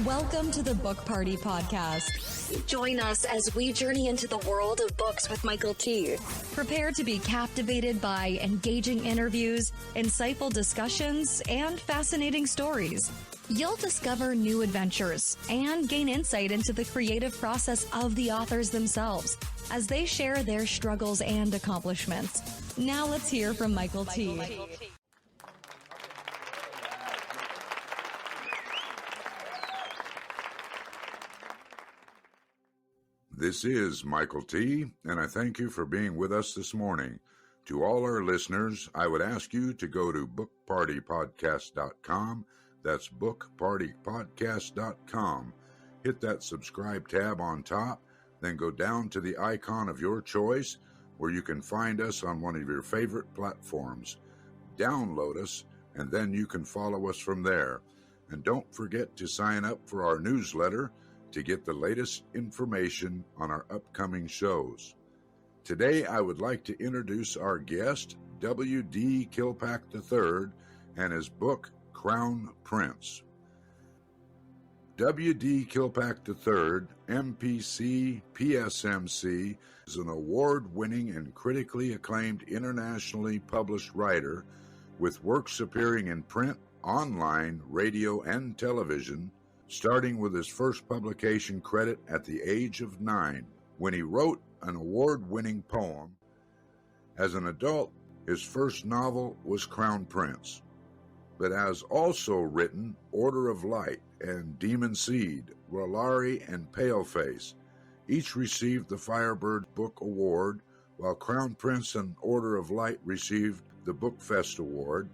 Welcome to the Book Party Podcast. Join us as we journey into the world of books with Michael T. Prepare to be captivated by engaging interviews, insightful discussions, and fascinating stories. You'll discover new adventures and gain insight into the creative process of the authors themselves as they share their struggles and accomplishments. Now let's hear from Michael T. This is Michael T., and I thank you for being with us this morning. To all our listeners, I would ask you to go to bookpartypodcast.com. That's bookpartypodcast.com. Hit that subscribe tab on top, then go down to the icon of your choice where you can find us on one of your favorite platforms. Download us, and then you can follow us from there. And don't forget to sign up for our newsletter to get the latest information on our upcoming shows. Today, I would like to introduce our guest, W.D. Kilpack III, and his book, Crown Prince. W.D. Kilpack III, MPC, PSMC, is an award-winning and critically acclaimed internationally published writer with works appearing in print, online, radio, and television, starting with his first publication credit at the age of 9, when he wrote an award-winning poem. As an adult, his first novel was Crown Prince, but has also written Order of Light and Demon Seed, Rolari, and Paleface. Each received the Firebird Book Award, while Crown Prince and Order of Light received the Bookfest Award.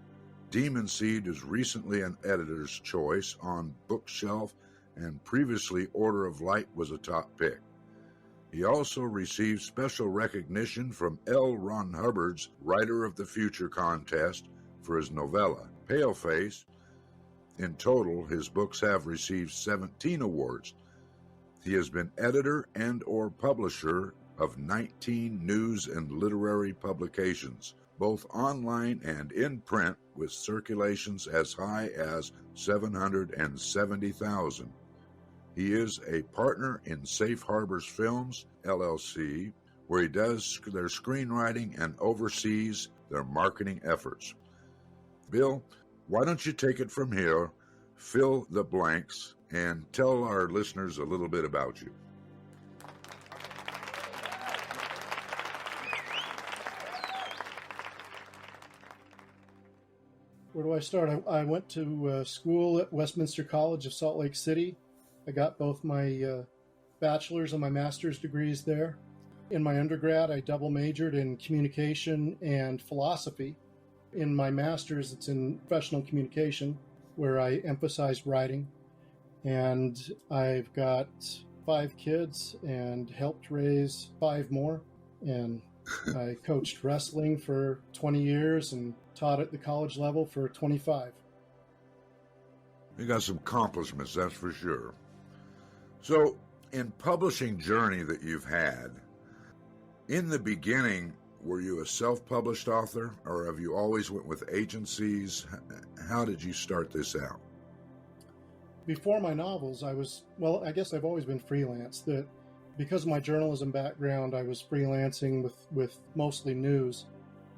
Demon Seed is recently an editor's choice on Bookshelf, and previously Order of Light was a top pick. He also received special recognition from L. Ron Hubbard's Writer of the Future contest for his novella, Paleface. In total, his books have received 17 awards. He has been editor and/or publisher of 19 news and literary publications, both online and in print, with circulations as high as 770,000. He is a partner in Safe Harbors Films, LLC, where he does their screenwriting and oversees their marketing efforts. Bill, why don't you take it from here, fill the blanks, and tell our listeners a little bit about you. Where do I start? I went to school at Westminster College of Salt Lake City. I got both my bachelor's and my master's degrees there. In my undergrad, I double majored in communication and philosophy. In my master's, it's in professional communication, where I emphasized writing. And I've got 5 kids and helped raise 5 more. And I coached wrestling for 20 years and taught at the college level for 25. You got some accomplishments, that's for sure. So, in publishing journey that you've had, in the beginning, were you a self-published author, or have you always went with agencies? How did you start this out? Before my novels, I guess I've always been freelance. That because of my journalism background, I was freelancing with mostly news,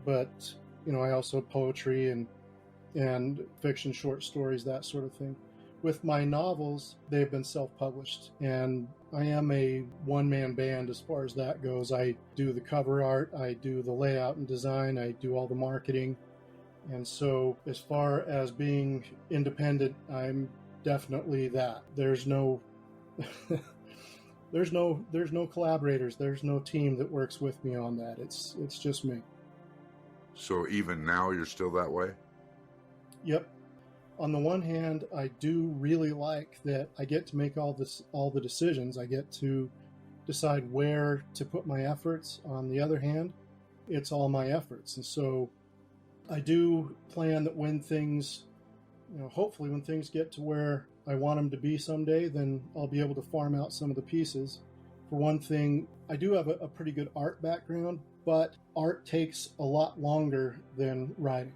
but I also poetry and fiction, short stories, that sort of thing. With my novels, they've been self-published, and I am a one-man band as far as that goes. I do the cover art, I do the layout and design, I do all the marketing, and so as far as being independent, I'm definitely that. There's no there's no collaborators, there's no team that works with me on that. It's just me. So even now you're still that way? Yep. On the one hand, I do really like that I get to make all the decisions. I get to decide where to put my efforts. On the other hand, it's all my efforts. And so I do plan that when things, hopefully when things get to where I want them to be someday, then I'll be able to farm out some of the pieces. For one thing, I do have a pretty good art background, but art takes a lot longer than writing.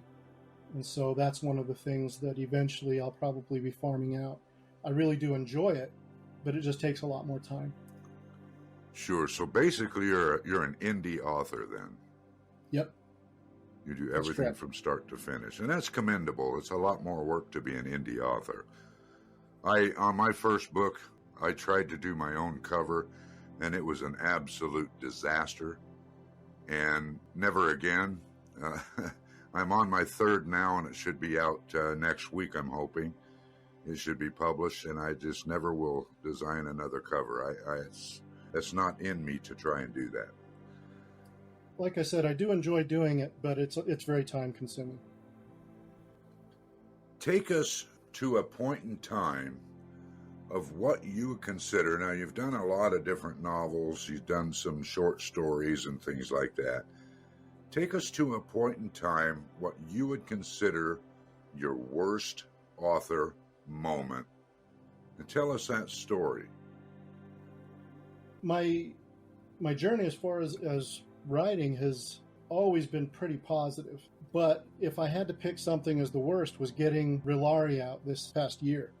And so that's one of the things that eventually I'll probably be farming out. I really do enjoy it, but it just takes a lot more time. Sure. So basically, you're an indie author then. Yep. You do everything from start to finish, and that's commendable. It's a lot more work to be an indie author. On my first book, I tried to do my own cover, and it was an absolute disaster. And never again. I'm on my third now, and it should be out next week, I'm hoping. It should be published, and I just never will design another cover. It's not in me to try and do that. Like I said, I do enjoy doing it, but it's very time consuming. Take us to a point in time of what you would consider. Now, you've done a lot of different novels. You've done some short stories and things like that. Take us to a point in time what you would consider your worst author moment, and tell us that story. My journey as far as writing has always been pretty positive, but if I had to pick something as the worst, was getting Rilari out this past year.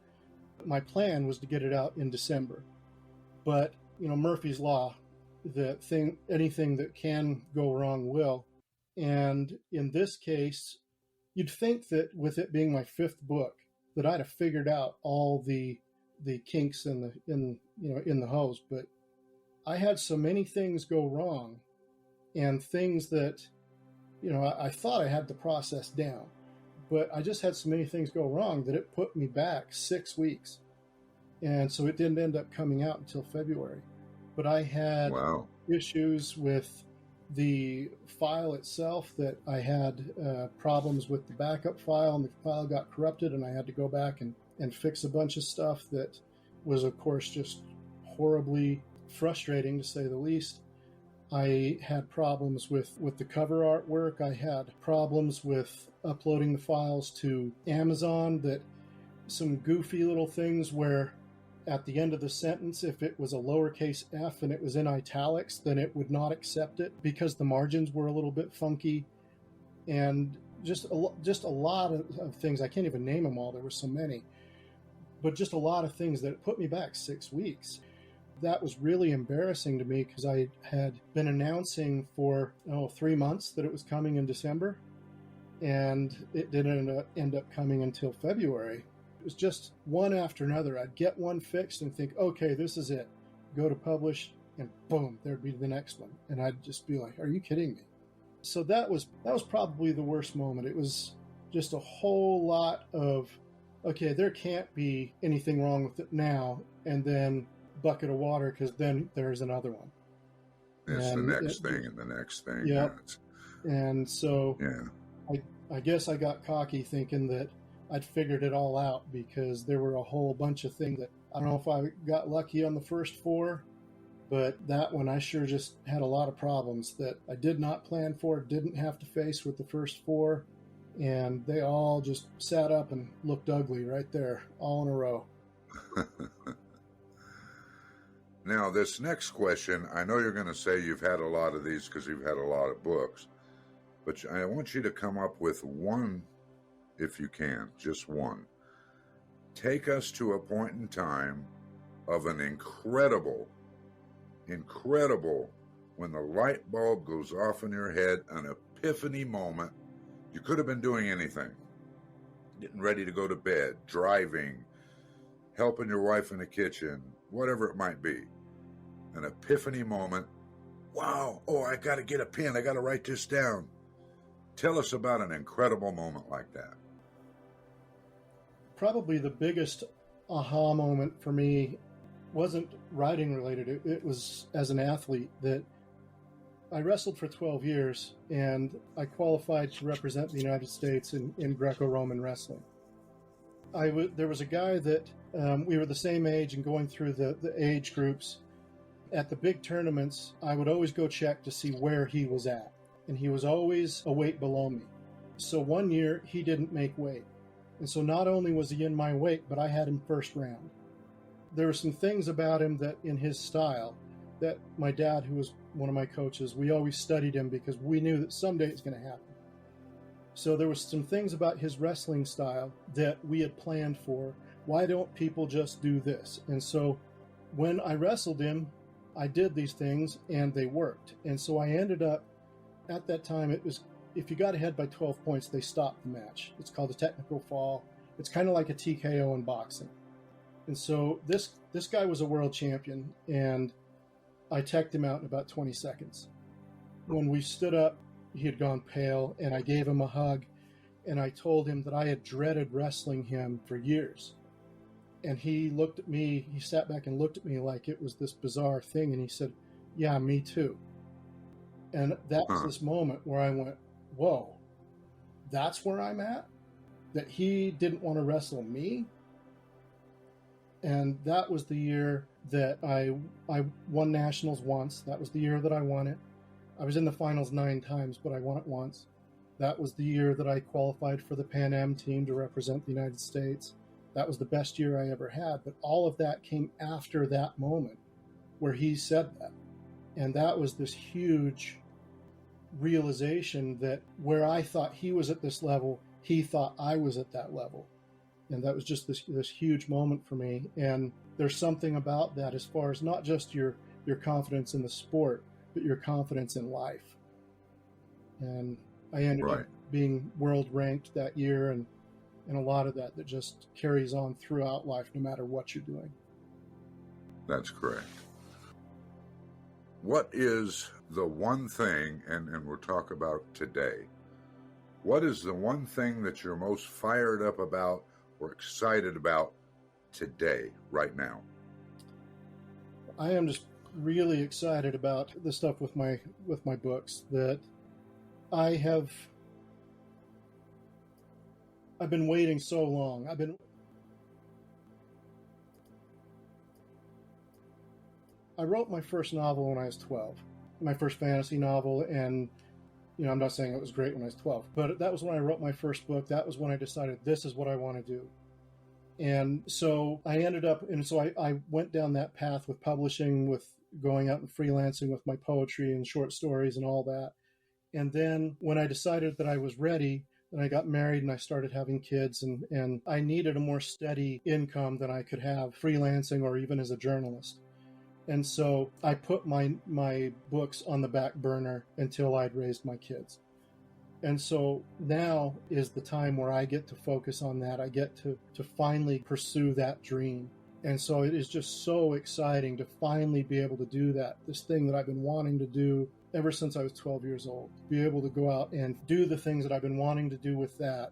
My plan was to get it out in December, but Murphy's Law, anything that can go wrong will. And in this case, you'd think that with it being my fifth book, that I'd have figured out all the kinks in the hose, but I had so many things go wrong, and things that I thought I had the process down, but I just had so many things go wrong that it put me back 6 weeks, and so it didn't end up coming out until February. But I had issues with the file itself, that I had problems with the backup file, and the file got corrupted, and I had to go back and fix a bunch of stuff that was, of course, just horribly frustrating, to say the least. I had problems with the cover artwork. I had problems with uploading the files to Amazon, that some goofy little things where at the end of the sentence, if it was a lowercase f and it was in italics, then it would not accept it because the margins were a little bit funky. And just a lot of things. I can't even name them all. There were so many. But just a lot of things that put me back 6 weeks. That was really embarrassing to me because I had been announcing for 3 months that it was coming in December, and it didn't end up coming until February. It was just one after another. I'd get one fixed and think, okay, this is it. Go to publish, and boom, there'd be the next one. And I'd just be like, are you kidding me? So that was probably the worst moment. It was just a whole lot of, okay, there can't be anything wrong with it now, and then bucket of water, because then there's another one. It's the next thing and the next thing. Yeah. And so yeah. I guess I got cocky thinking that I'd figured it all out, because there were a whole bunch of things that I don't know if I got lucky on the first 4, but that one I sure just had a lot of problems that I did not plan for, didn't have to face with the first 4, and they all just sat up and looked ugly right there, all in a row. Now, this next question, I know you're going to say you've had a lot of these because you've had a lot of books, but I want you to come up with one, if you can, just one. Take us to a point in time of an incredible, when the light bulb goes off in your head, an epiphany moment. You could have been doing anything. Getting ready to go to bed, driving, helping your wife in the kitchen, whatever it might be. An epiphany moment. Wow, I got to get a pen. I got to write this down. Tell us about an incredible moment like that. Probably the biggest aha moment for me wasn't writing related. It was as an athlete that I wrestled for 12 years, and I qualified to represent the United States in greco-roman wrestling. There was a guy that we were the same age and going through the age groups. At the big tournaments, I would always go check to see where he was at, and he was always a weight below me. So one year, he didn't make weight. And so not only was he in my weight, but I had him first round. There were some things about him that in his style that my dad, who was one of my coaches, we always studied him because we knew that someday it's going to happen. So there was some things about his wrestling style that we had planned for Why don't people just do this? And so when I wrestled him, I did these things and they worked. And so I ended up, at that time, it was, if you got ahead by 12 points, they stopped the match. It's called a technical fall. It's kind of like a TKO in boxing. And so this guy was a world champion, and I teched him out in about 20 seconds. When we stood up, he had gone pale, and I gave him a hug, and I told him that I had dreaded wrestling him for years. And he looked at me, he sat back and looked at me like it was this bizarre thing, and he said, "Yeah, me too." And that was this moment where I went, whoa, that's where I'm at? That he didn't want to wrestle me? And that was the year that I won nationals once. That was the year that I won it. I was in the finals 9 times, but I won it once. That was the year that I qualified for the Pan Am team to represent the United States. That was the best year I ever had. But all of that came after that moment where he said that. And that was this huge realization that where I thought he was at this level, he thought I was at that level. And that was just this huge moment for me. And there's something about that as far as not just your confidence in the sport, but your confidence in life. And I ended up being world ranked that year, and a lot of that just carries on throughout life, no matter what you're doing. That's correct. What is the one thing, and we'll talk about today, what is the one thing that you're most fired up about or excited about today, right now? I am just really excited about the stuff with my books that I've been waiting so long. I wrote my first novel when I was 12, my first fantasy novel, and I'm not saying it was great when I was 12, but that was when I wrote my first book. That was when I decided this is what I want to do. And so I ended up, and so I went down that path with publishing, with going out and freelancing with my poetry and short stories and all that. And then when I decided that I was ready, then I got married and I started having kids, and I needed a more steady income than I could have freelancing or even as a journalist. And so I put my books on the back burner until I'd raised my kids. And so now is the time where I get to focus on that. I get to finally pursue that dream. And so it is just so exciting to finally be able to do that, this thing that I've been wanting to do ever since I was 12 years old. Be able to go out and do the things that I've been wanting to do with that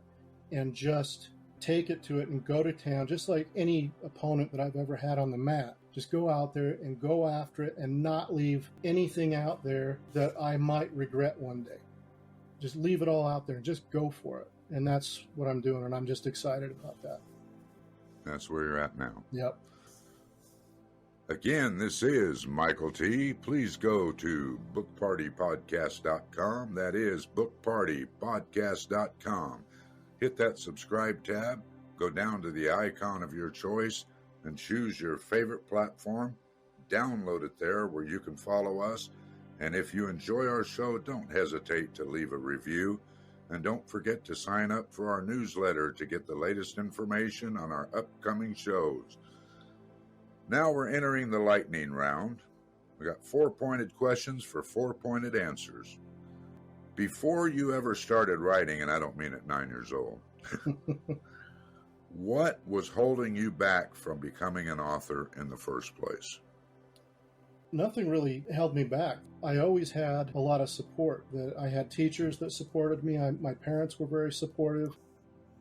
and just take it to it and go to town, just like any opponent that I've ever had on the mat. Just go out there and go after it and not leave anything out there that I might regret one day. Just leave it all out there and just go for it. And that's what I'm doing, and I'm just excited about that. That's where you're at now. Yep. Again, this is Michael T. Please go to bookpartypodcast.com. That is bookpartypodcast.com. Hit that subscribe tab, go down to the icon of your choice, and choose your favorite platform. Download it there where you can follow us. And if you enjoy our show, don't hesitate to leave a review. And don't forget to sign up for our newsletter to get the latest information on our upcoming shows. Now we're entering the lightning round. We got 4-pointed questions for 4-pointed answers. Before you ever started writing, and I don't mean at 9 years old, what was holding you back from becoming an author in the first place? Nothing really held me back. I always had a lot of support. I had teachers that supported me. My parents were very supportive.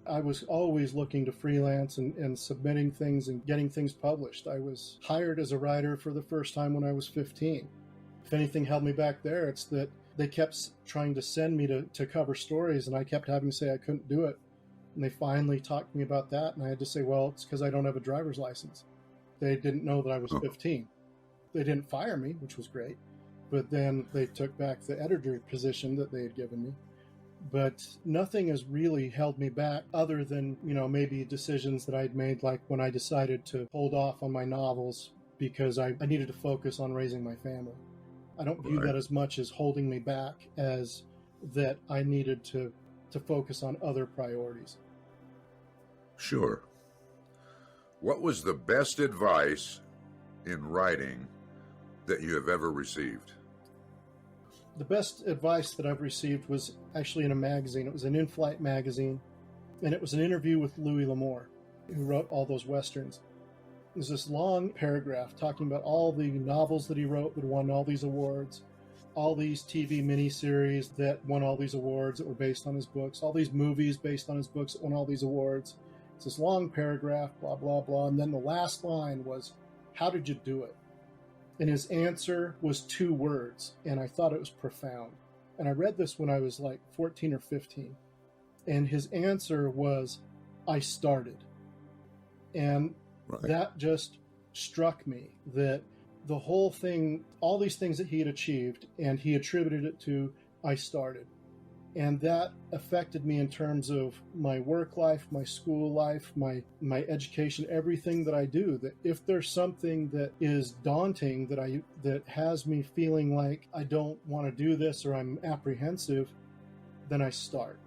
I was always looking to freelance and submitting things and getting things published. I was hired as a writer for the first time when I was 15. If anything held me back there, it's that they kept trying to send me to cover stories, and I kept having to say I couldn't do it. And they finally talked to me about that, and I had to say, well, it's because I don't have a driver's license. They didn't know that I was 15. They didn't fire me, which was great, but then they took back the editor position that they had given me. But nothing has really held me back other than, maybe decisions that I'd made, like when I decided to hold off on my novels because I needed to focus on raising my family. I don't view that as much as holding me back as that I needed to focus on other priorities. Sure. What was the best advice in writing that you have ever received? The best advice that I've received was actually in a magazine. It was an in-flight magazine, and it was an interview with Louis L'Amour, who wrote all those Westerns. It was this long paragraph talking about all the novels that he wrote that won all these awards, all these TV miniseries that won all these awards that were based on his books, all these movies based on his books that won all these awards. It's this long paragraph, blah, blah, blah. And then the last line was, "How did you do it?" And his answer was 2 words, and I thought it was profound. And I read this when I was like 14 or 15. And his answer was, "I started." And that just struck me, that the whole thing, all these things that he had achieved, and he attributed it to, "I started." And that affected me in terms of my work life, my school life, my education, everything that I do. That if there's something that is daunting, that has me feeling like I don't want to do this or I'm apprehensive, then I start.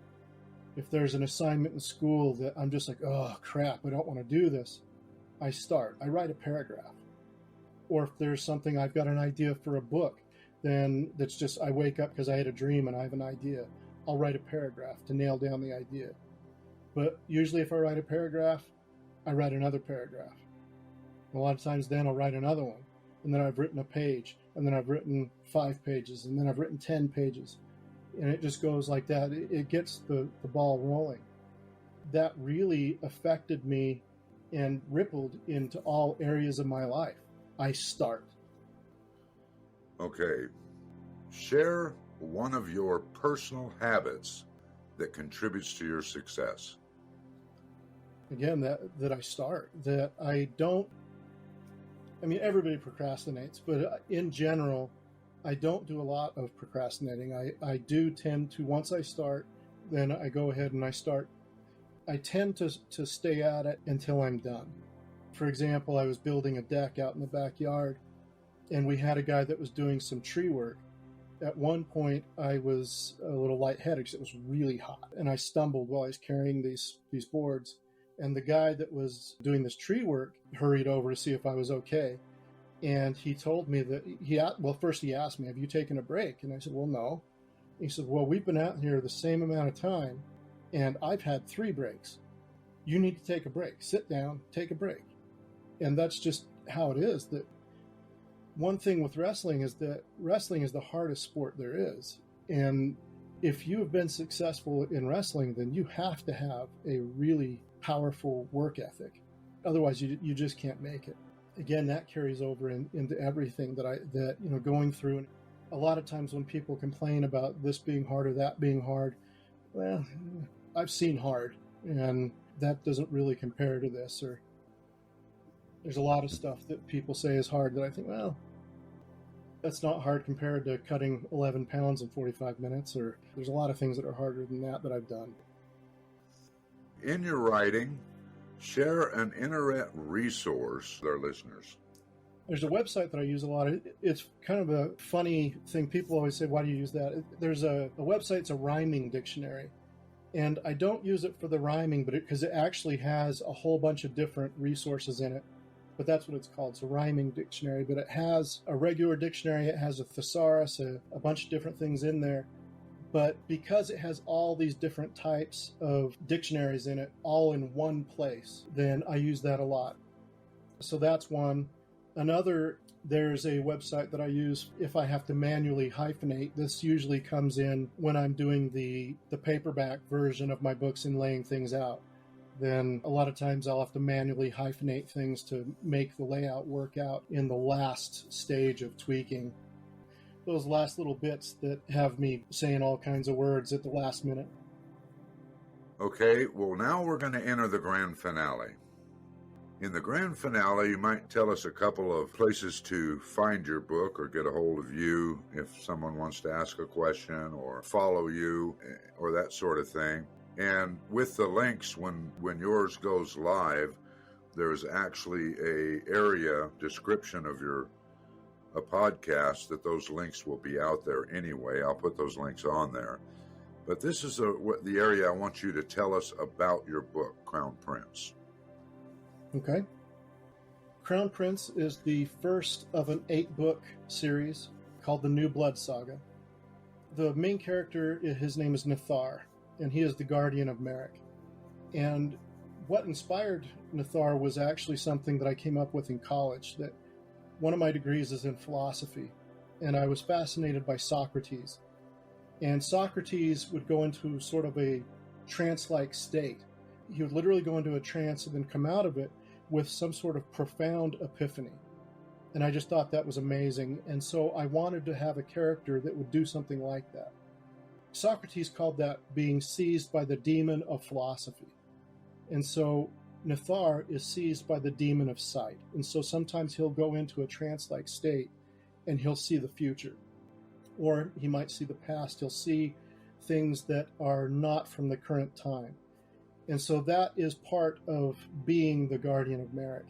If there's an assignment in school that I'm just like, oh crap, I don't want to do this, I start. I write a paragraph. Or if there's something, I've got an idea for a book, then that's just, I wake up because I had a dream and I have an idea. I'll write a paragraph to nail down the idea. But usually if I write a paragraph, I write another paragraph. A lot of times then I'll write another one. And then I've written a page. And then I've written 5 pages. And then I've written 10 pages. And it just goes like that. It gets the ball rolling. That really affected me and rippled into all areas of my life. I start. Okay. Share one of your personal habits that contributes to your success. Again, that I start. That I don't, I mean, everybody procrastinates, but in general, I don't do a lot of procrastinating. I do tend to, once I start, then I go ahead and I start. I tend to stay at it until I'm done. For example, I was building a deck out in the backyard, and we had a guy that was doing some tree work. At one point, I was a little lightheaded because it was really hot, and I stumbled while I was carrying these boards. And the guy that was doing this tree work hurried over to see if I was okay. And he told me that first he asked me, "Have you taken a break?" And I said, "Well, no." He said, "Well, we've been out here the same amount of time, and I've had 3 breaks. You need to take a break. Sit down, take a break." And that's just how it is. That one thing with wrestling is that wrestling is the hardest sport there is. And if you have been successful in wrestling, then you have to have a really powerful work ethic. Otherwise, you just can't make it. Again, that carries over into everything that going through. And a lot of times when people complain about this being hard or that being hard, well, I've seen hard, and that doesn't really compare to this. Or there's a lot of stuff that people say is hard that I think, well, that's not hard compared to cutting 11 pounds in 45 minutes. Or there's a lot of things that are harder than that I've done. In your writing, share an internet resource with our listeners. There's a website that I use a lot. It's kind of a funny thing. People always say, "Why do you use that?" There's a website, it's a rhyming dictionary. And I don't use it for the rhyming, but because it actually has a whole bunch of different resources in it. But that's what it's called. It's a rhyming dictionary. But it has a regular dictionary. It has a thesaurus, a bunch of different things in there. But because it has all these different types of dictionaries in it, all in one place, then I use that a lot. So that's one. Another, there's a website that I use if I have to manually hyphenate. This usually comes in when I'm doing the paperback version of my books and laying things out. Then a lot of times I'll have to manually hyphenate things to make the layout work out in the last stage of tweaking. Those last little bits that have me saying all kinds of words at the last minute. Okay, well, now we're going to enter the grand finale. In the grand finale, you might tell us a couple of places to find your book or get a hold of you if someone wants to ask a question or follow you or that sort of thing. And with the links, when yours goes live, there's actually a area description of a podcast that those links will be out there anyway. I'll put those links on there. But this is the area I want you to tell us about your book, Crown Prince. Okay. Crown Prince is the first of an 8-book series called the New Blood Saga. The main character, his name is Nithar, and he is the guardian of Merrick. And what inspired Nithar was actually something that I came up with in college, that one of my degrees is in philosophy, and I was fascinated by Socrates. And Socrates would go into sort of a trance-like state. He would literally go into a trance and then come out of it with some sort of profound epiphany. And I just thought that was amazing. And so I wanted to have a character that would do something like that. Socrates called that being seized by the demon of philosophy. And so Nithar is seized by the demon of sight. And so sometimes he'll go into a trance-like state and he'll see the future. Or he might see the past. He'll see things that are not from the current time. And so that is part of being the guardian of Merrick.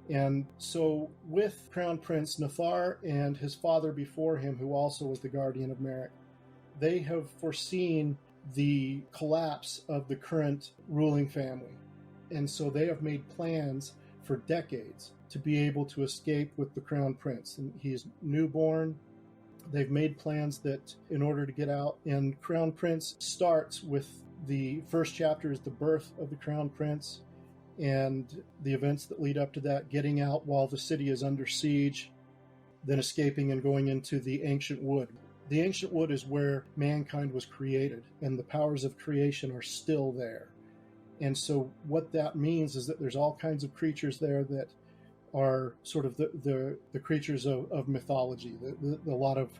And so with Crown Prince Nithar and his father before him, who also was the guardian of Merrick, they have foreseen the collapse of the current ruling family. And so they have made plans for decades to be able to escape with the Crown Prince. And he's newborn. They've made plans that in order to get out. And Crown Prince starts with the first chapter is the birth of the Crown Prince and the events that lead up to that, getting out while the city is under siege, then escaping and going into the Ancient Wood. The Ancient Wood is where mankind was created, and the powers of creation are still there. And so what that means is that there's all kinds of creatures there that are sort of the creatures of mythology, a lot of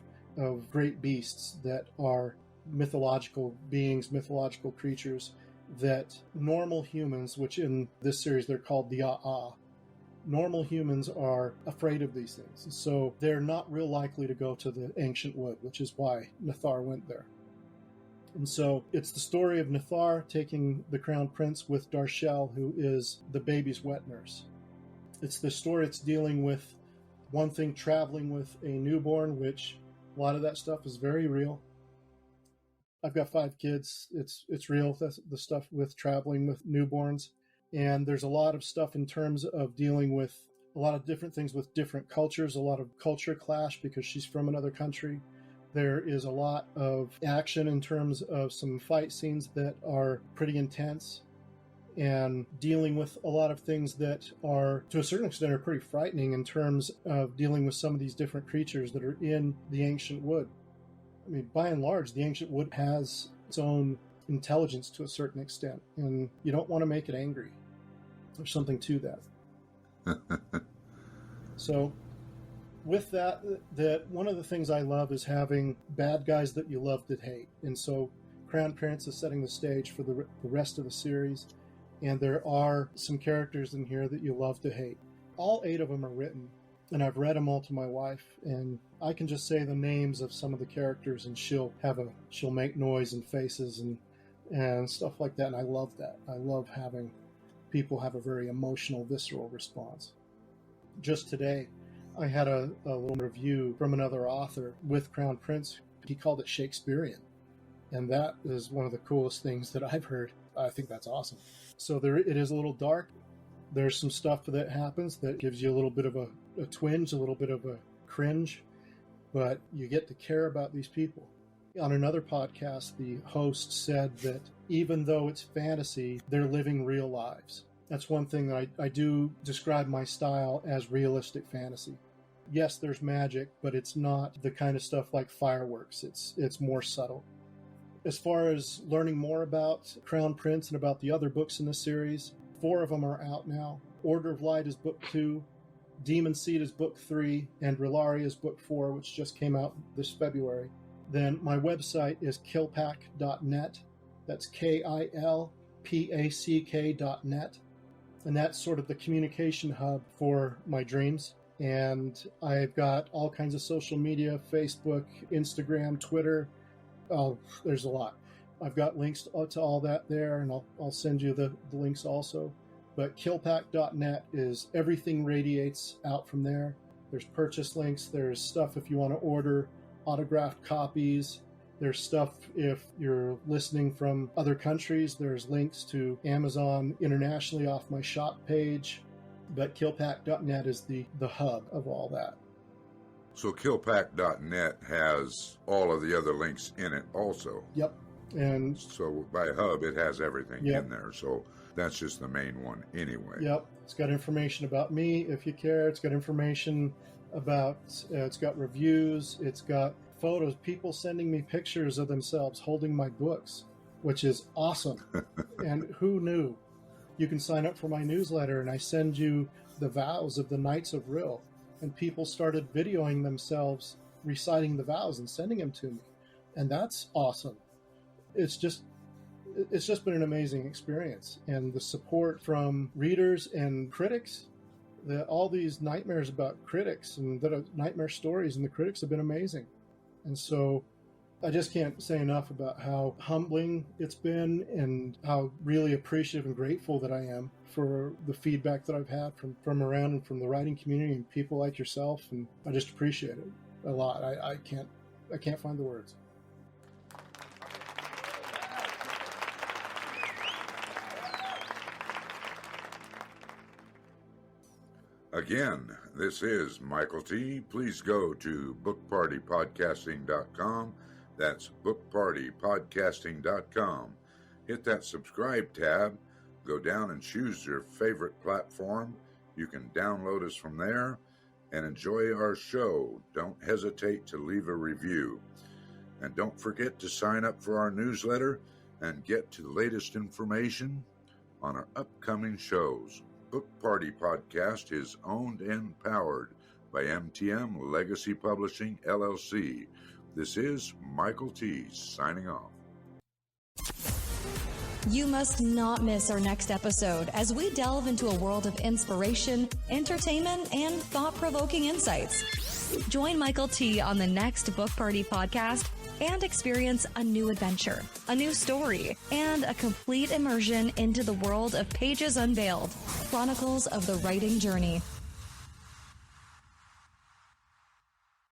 great beasts that are mythological beings, mythological creatures that normal humans, which in this series they're called the A'a, normal humans are afraid of these things. So they're not real likely to go to the Ancient Wood, which is why Nithar went there. And so it's the story of Nithar taking the Crown Prince with Darshell, who is the baby's wet nurse. It's the story it's dealing with, one thing, traveling with a newborn, which a lot of that stuff is very real. I've got 5 kids. It's real, the stuff with traveling with newborns. And there's a lot of stuff in terms of dealing with a lot of different things with different cultures, a lot of culture clash because she's from another country. There is a lot of action in terms of some fight scenes that are pretty intense, and dealing with a lot of things that are, to a certain extent, are pretty frightening in terms of dealing with some of these different creatures that are in the Ancient Wood. I mean, by and large, the Ancient Wood has its own intelligence to a certain extent, and you don't want to make it angry. There's something to that. So, with that one of the things I love is having bad guys that you love to hate. And so, Crown Prince is setting the stage for the rest of the series, and there are some characters in here that you love to hate. All 8 of them are written, and I've read them all to my wife, and I can just say the names of some of the characters, and she'll make noise and faces and stuff like that, and I love that. I love having people have a very emotional, visceral response. Just today, I had a little review from another author with Crown Prince. He called it Shakespearean, and that is one of the coolest things that I've heard. I think that's awesome. So it is a little dark. There's some stuff that happens that gives you a little bit of a twinge, a little bit of a cringe, but you get to care about these people. On another podcast, the host said that even though it's fantasy, they're living real lives. That's one thing that I do describe my style as realistic fantasy. Yes, there's magic, but it's not the kind of stuff like fireworks. It's more subtle. As far as learning more about Crown Prince and about the other books in the series, 4 of them are out now. Order of Light is book 2, Demon Seed is book 3, and Rillaria is book 4, which just came out this February. Then my website is kilpack.net. That's KILPACK.net. And that's sort of the communication hub for my dreams. And I've got all kinds of social media, Facebook, Instagram, Twitter. Oh, there's a lot. I've got links to all that there, and I'll send you the links also. But kilpack.net is everything radiates out from there. There's purchase links. There's stuff if you want to order autographed copies. There's stuff if you're listening from other countries. There's links to Amazon internationally off my shop page. but Kilpack.net is the hub of all that. So Kilpack.net has all of the other links in it also. Yep. And so by hub, it has everything yep. in there. So that's just the main one anyway. Yep. It's got information about me, if you care. It's got information about, it's got reviews. It's got photos, people sending me pictures of themselves holding my books, which is awesome. And who knew? You can sign up for my newsletter, and I send you the vows of the Knights of Rill. And people started videoing themselves reciting the vows and sending them to me. And that's awesome. It's just been an amazing experience. And the support from readers and critics, all these nightmares about critics and nightmare stories, and the critics have been amazing. And so I just can't say enough about how humbling it's been and how really appreciative and grateful that I am for the feedback that I've had from around and from the writing community and people like yourself. And I just appreciate it a lot. I can't find the words. Again, this is Michael T. Please go to bookpartypodcasting.com. That's bookpartypodcasting.com. Hit that subscribe tab. Go down and choose your favorite platform. You can download us from there and enjoy our show. Don't hesitate to leave a review. And don't forget to sign up for our newsletter and get to the latest information on our upcoming shows. Book Party Podcast is owned and powered by MTM Legacy Publishing, LLC. This is Michael T. signing off. You must not miss our next episode as we delve into a world of inspiration, entertainment, and thought-provoking insights. Join Michael T. on the next Book Party Podcast and experience a new adventure, a new story, and a complete immersion into the world of Pages Unveiled, Chronicles of the Writing Journey.